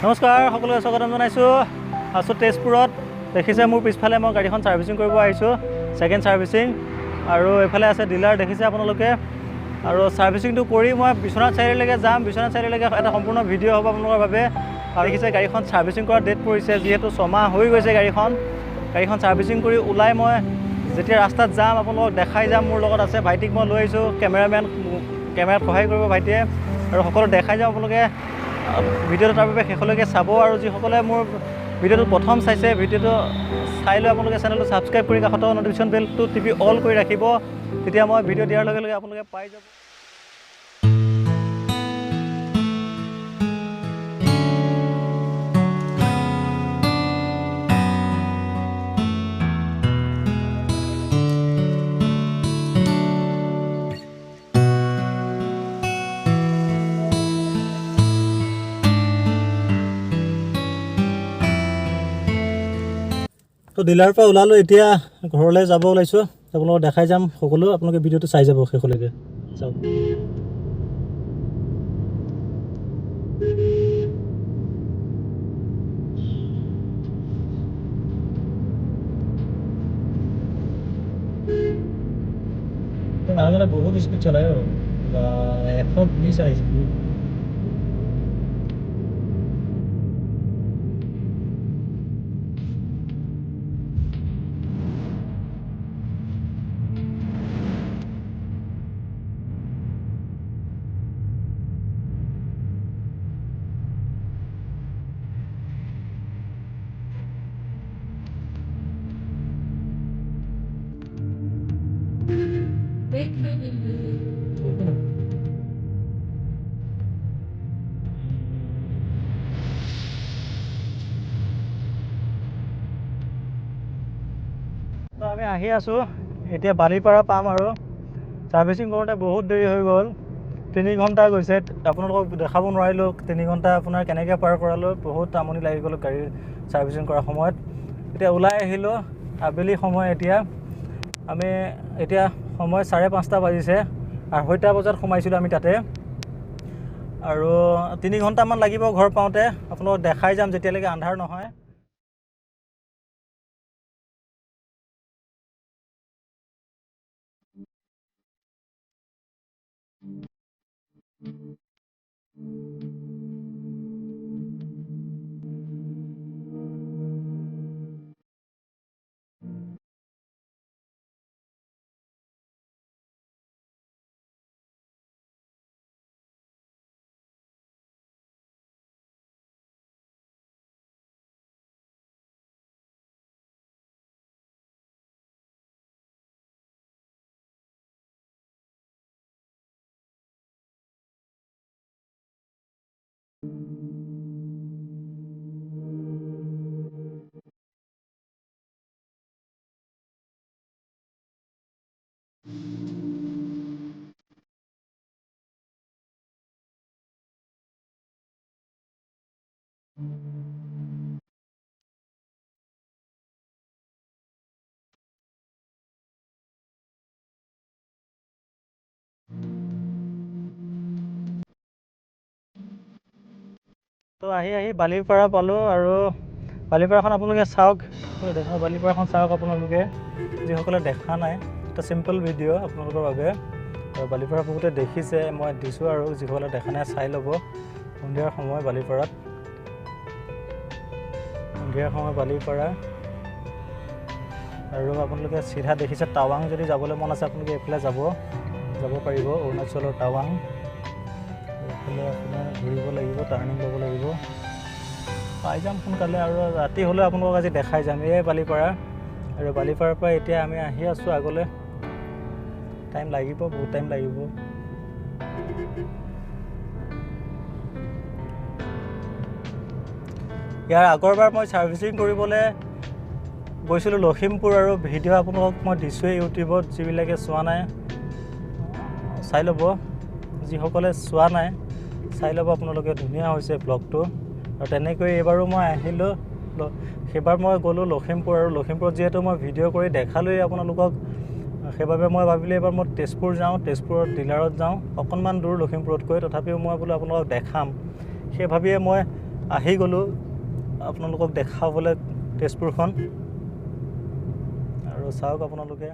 নমস্কাৰ সকলোকে স্বাগতম জনাইছোঁ আছোঁ তেজপুৰত দেখিছে মোৰ পিছফালে মই গাড়ীখন সাৰ্ভিসিং কৰিব আহিছোঁ সেকেন্ড সাৰ্ভিসিং আৰু এফালে আছে ডিলাৰ দেখিছে আপোনালোকে আৰু সাৰ্ভিসিংটো কৰি মই বিশ্বনাথ চাৰিআলিলৈকে যাম বিশ্বনাথ চাৰিআলিলৈকে এটা সম্পূৰ্ণ ভিডিঅ' হ'ব আপোনালোকৰ বাবে আৰু দেখিছে গাড়ীখন সাৰ্ভিসিং কৰা ডেট পৰিছে যিহেতু 6 মাহ হৈ গৈছে গাড়ীখন সাৰ্ভিসিং কৰি ওলাই মই যেতিয়া ৰাস্তাত যাম আপোনালোকক দেখাই যাম মোৰ লগত আছে ভাইটিক মই লৈ আহিছোঁ কেমেৰামেন কেমেৰাত সহায় কৰিব ভাইটিয়ে আৰু সকলো দেখাই যাম আপোনালোকে ভিডিঅ'টো তাৰ বাবে শেষলৈকে চাব আৰু যিসকলে মোৰ ভিডিঅ'টো প্ৰথম চাইছে ভিডিঅ'টো চাই লৈ আপোনালোকে চেনেলটো ছাবস্ক্ৰাইব কৰি কাষত নটিফিকেশ্যন বেলটো টিপি অল কৰি ৰাখিব তেতিয়া মই ভিডিঅ' দিয়াৰ লগে লগে আপোনালোকে পাই যাব তো ডিলাৰৰ পৰা ওলালোঁ এতিয়া ঘৰলৈ যাব ওলাইছোঁ আপোনালোকক দেখাই যাম সকলো আপোনালোকে ভিডিঅ'টো চাই যাব শেষলৈকে চাওক মানুহজনে বহুত স্পীড চলায় 120 আহিছে আমি আহি আছোঁ এতিয়া বালিপাৰা পাম আৰু সাৰ্ভিসিং কৰোঁতে বহুত দেৰি হৈ গ'ল 3 ঘণ্টা গৈছে আপোনালোকক দেখাব নোৱাৰিলোঁ 3 ঘণ্টা আপোনাৰ কেনেকৈ পাৰ কৰালোঁ বহুত আমনি লাগি গ'ল গাড়ী সাৰ্ভিসিং কৰাৰ সময়ত এতিয়া ওলাই আহিলোঁ আবেলি সময় এতিয়া আমি এতিয়া সময় 5:30 বাজিছে 2:30 বজাত সোমাইছিলোঁ আমি তাতে আৰু 3 ঘণ্টামান লাগিব ঘৰ পাওঁতে আপোনালোকক দেখাই যাম যেতিয়ালৈকে আন্ধাৰ নহয় তো আহি বালিপাৰা পালোঁ আৰু বালিপাৰাখন আপোনালোকে চাওক বালিপাৰাখন চাওক আপোনালোকে যিসকলে দেখা নাই এটা চিম্পল ভিডিঅ' আপোনালোকৰ বাবে আৰু বালিপাৰা বহুতে দেখিছে মই দিছোঁ আৰু যিসকলে দেখা নাই চাই ল'ব সন্ধিয়াৰ সময় বালিপাৰাত সন্ধিয়াৰ সময় বালিপাৰা আৰু আপোনালোকে চিধা দেখিছে টাৱাং যদি যাবলৈ মন আছে আপোনালোকে এইফালে যাব পাৰিব অৰুণাচলৰ টাৱাং এইফালে আপোনাৰ ঘূৰিব লাগিব টাৰ্ণিং ল'ব লাগিব পাই যাম সোনকালে আৰু ৰাতি হ'লে আপোনালোকক আজি দেখাই যাম এই বালিপাৰা আৰু বালিপাৰাৰ পৰা এতিয়া আমি আহি আছোঁ আগলৈ টাইম লাগিব বহুত টাইম লাগিব ইয়াৰ আগৰবাৰ মই সাৰ্ভিসিং কৰিবলৈ গৈছিলোঁ লখিমপুৰ আৰু ভিডিঅ' আপোনালোকক মই দিছোঁৱেই ইউটিউবত যিবিলাকে চোৱা নাই চাই ল'ব যিসকলে চোৱা নাই চাই ল'ব আপোনালোকে ধুনীয়া হৈছে ব্লগটো আৰু তেনেকৈ এইবাৰো মই আহিলোঁ সেইবাৰ মই গ'লোঁ লখিমপুৰ আৰু লখিমপুৰত যিহেতু মই ভিডিঅ' কৰি দেখালোঁৱেই আপোনালোকক সেইবাবে মই ভাবিলোঁ এইবাৰ মই তেজপুৰ যাওঁ তেজপুৰত ডিলাৰত যাওঁ অকণমান দূৰ লখিমপুৰতকৈ তথাপিও মই বোলো আপোনালোকক দেখাম সেই ভাবিয়ে মই আহি গ'লোঁ আপোনালোকক দেখাবলৈ তেজপুৰখন আৰু চাওক আপোনালোকে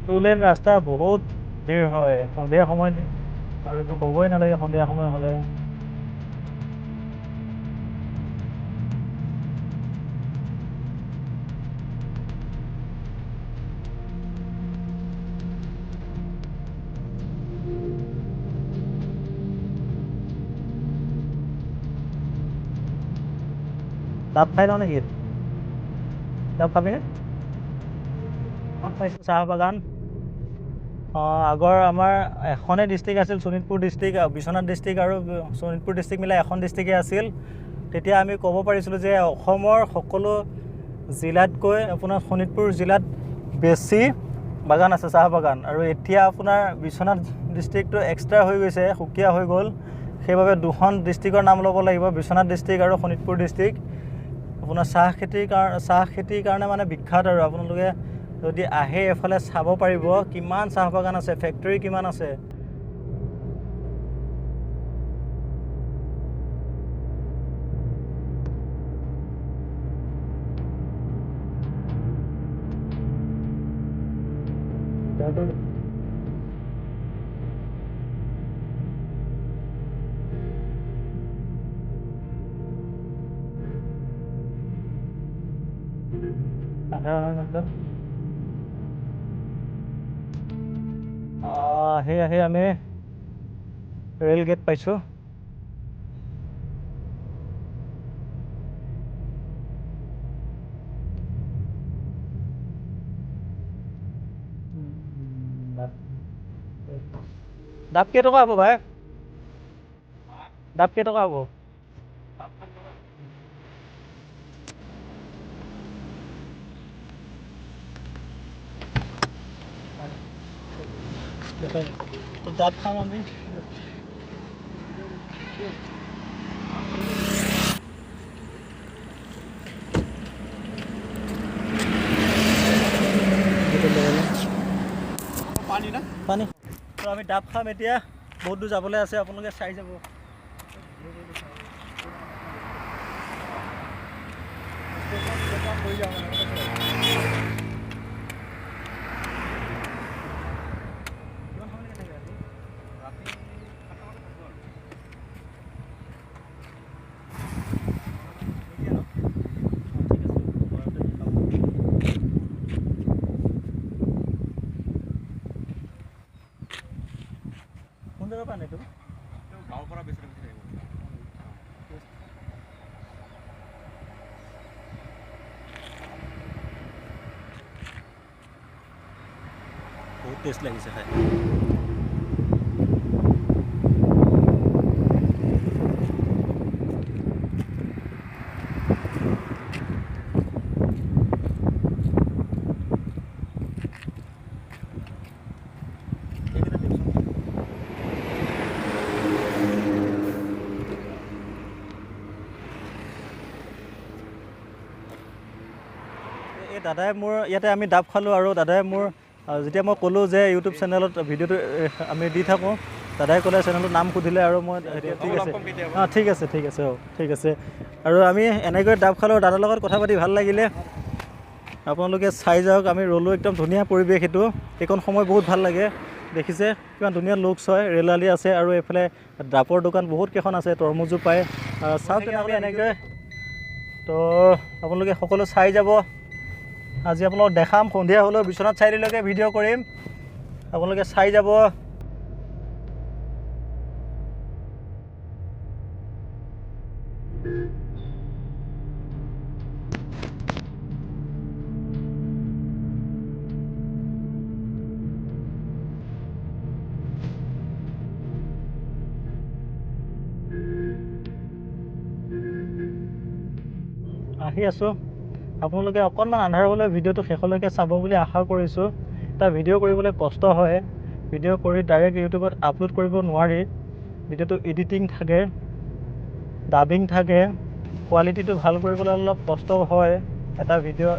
টুলেন ৰাস্তা বহুত ভিৰ হয় সন্ধিয়া সময়ত আৰু এইটো ক'বই নালাগে সন্ধিয়া সময় হ'লে ডাব খাই লওঁ নেকি ডাব খাবিনে চাহ বাগান আগৰ আমাৰ এখনেই ডিষ্ট্ৰিক্ট আছিল শোণিতপুৰ ডিষ্ট্ৰিক্ট বিশ্বনাথ ডিষ্ট্ৰিক্ট আৰু শোণিতপুৰ ডিষ্ট্ৰিক্ট মিলাই এখন ডিষ্ট্ৰিক্টেই আছিল তেতিয়া আমি ক'ব পাৰিছিলোঁ যে অসমৰ সকলো জিলাতকৈ আপোনাৰ শোণিতপুৰ জিলাত বেছি বাগান আছে চাহ বাগান আৰু এতিয়া আপোনাৰ বিশ্বনাথ ডিষ্ট্ৰিক্টটো এক্সট্ৰা হৈ গৈছে সুকীয়া হৈ গ'ল সেইবাবে দুখন ডিষ্ট্ৰিক্টৰ নাম ল'ব লাগিব বিশ্বনাথ ডিষ্ট্ৰিক্ট আৰু শোণিতপুৰ ডিষ্ট্ৰিক্ট আপোনাৰ চাহ খেতিৰ কাৰণে মানে বিখ্যাত আৰু আপোনালোকে যদি আহে এফালে চাব পাৰিব কিমান চাহ বাগান আছে ফেক্টৰী কিমান আছে আহি আমি ৰেল গেট পাইছোঁ ডাব কেইটকা হ'ব ভাই ডাব কেইটকা হ'ব ডাব খাম আমি পানী তো আমি ডাব খাম এতিয়া বহুত দূৰ যাবলৈ আছে আপোনালোকে চাই যাব পানীটো গাঁৱৰ পৰা বেছি বহুত টেষ্ট লাগিছে খাই দাদাই মোৰ ইয়াতে আমি ডাব খালোঁ আৰু দাদাই মোৰ যেতিয়া মই ক'লোঁ যে ইউটিউব চেনেলত ভিডিঅ'টো আমি দি থাকোঁ দাদাই ক'লে চেনেলটোৰ নাম সুধিলে আৰু মই ঠিক আছে ঠিক আছে ঠিক আছে ঠিক আছে আৰু আমি এনেকৈ ডাব খালোঁ দাদাৰ লগত কথা পাতি ভাল লাগিলে আপোনালোকে চাই যাওক আমি ৰ'লোঁ একদম ধুনীয়া পৰিৱেশ এইটো এইকণ সময় বহুত ভাল লাগে দেখিছে কিমান ধুনীয়া লুকছ হয় ৰেল আলি আছে আৰু এইফালে ডাবৰ দোকান বহুত কেইখন আছে তৰমুজো পায় চাওক তেনেহ'লে এনেকৈ তো আপোনালোকে সকলো চাই যাব আজি আপোনালোকক দেখাম সন্ধিয়া হ'লেও বিশ্বনাথ চাৰিআলিলৈকে ভিডিঅ' কৰিম আপোনালোকে চাই যাব আহি আছোঁ আপোনালোকে অকণমান আন্ধাৰ হ'লে ভিডিঅ'টো শেষলৈকে চাব বুলি আশা কৰিছোঁ এটা ভিডিঅ' কৰিবলৈ কষ্ট হয় ভিডিঅ' কৰি ডাইৰেক্ট ইউটিউবত আপলোড কৰিব নোৱাৰি ভিডিঅ'টো এডিটিং থাকে ডাবিং থাকে কোৱালিটিটো ভাল কৰিবলৈ অলপ কষ্ট হয় এটা ভিডিঅ'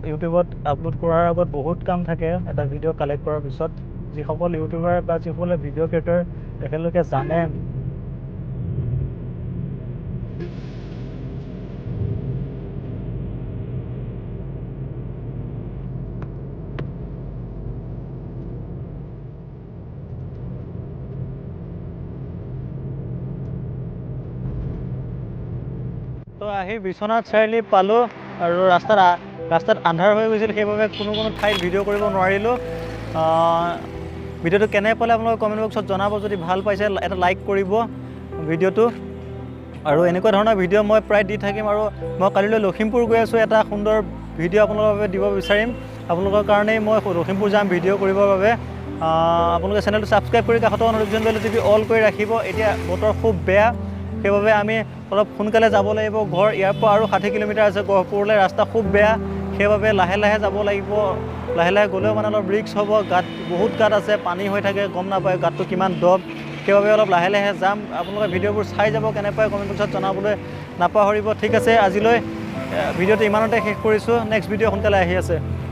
ইউটিউবত আপলোড কৰাৰ আগত বহুত কাম থাকে এটা ভিডিঅ' কালেক্ট কৰাৰ পিছত যিসকল ইউটিউবাৰ বা যিসকলে ভিডিঅ' ক্ৰিয়েটৰ তেখেতলোকে জানে তো আহি বিশ্বনাথ চাৰিআলি পালোঁ আৰু ৰাস্তাত আন্ধাৰ হৈ গৈছিল সেইবাবে কোনো ঠাইত ভিডিঅ' কৰিব নোৱাৰিলোঁ ভিডিঅ'টো কেনে পালে আপোনালোকে কমেণ্ট বক্সত জনাব যদি ভাল পাইছে এটা লাইক কৰিব ভিডিঅ'টো আৰু এনেকুৱা ধৰণৰ ভিডিঅ' মই প্ৰায় দি থাকিম আৰু মই কালিলৈ লখিমপুৰ গৈ আছোঁ এটা সুন্দৰ ভিডিঅ' আপোনালোকৰ বাবে দিব বিচাৰিম আপোনালোকৰ কাৰণেই মই লখিমপুৰ যাম ভিডিঅ' কৰিবৰ বাবে আপোনালোকে চেনেলটো ছাবস্ক্ৰাইব কৰি কাষত নটিফিকেশ্যন বেলটো টিপি অল কৰি ৰাখিব এতিয়া বতৰ খুব বেয়া সেইবাবে আমি অলপ সোনকালে যাব লাগিব ঘৰ ইয়াৰ পৰা আৰু 60 কিলোমিটাৰ আছে গহপুৰলৈ ৰাস্তা খুব বেয়া সেইবাবে লাহে লাহে যাব লাগিব লাহে লাহে গ'লেও মানে অলপ ৰিক্স হ'ব গাঁত বহুত গাঁত আছে পানী হৈ থাকে গম নাপায় গাঁতটো কিমান দ সেইবাবে অলপ লাহে লাহে যাম আপোনালোকে ভিডিঅ'বোৰ চাই যাব কেনেকৈ কমেণ্ট বক্সত জনাবলৈ নাপাহৰিব ঠিক আছে আজিলৈ ভিডিঅ'টো ইমানতে শেষ কৰিছোঁ নেক্সট ভিডিঅ' সোনকালে আহি আছে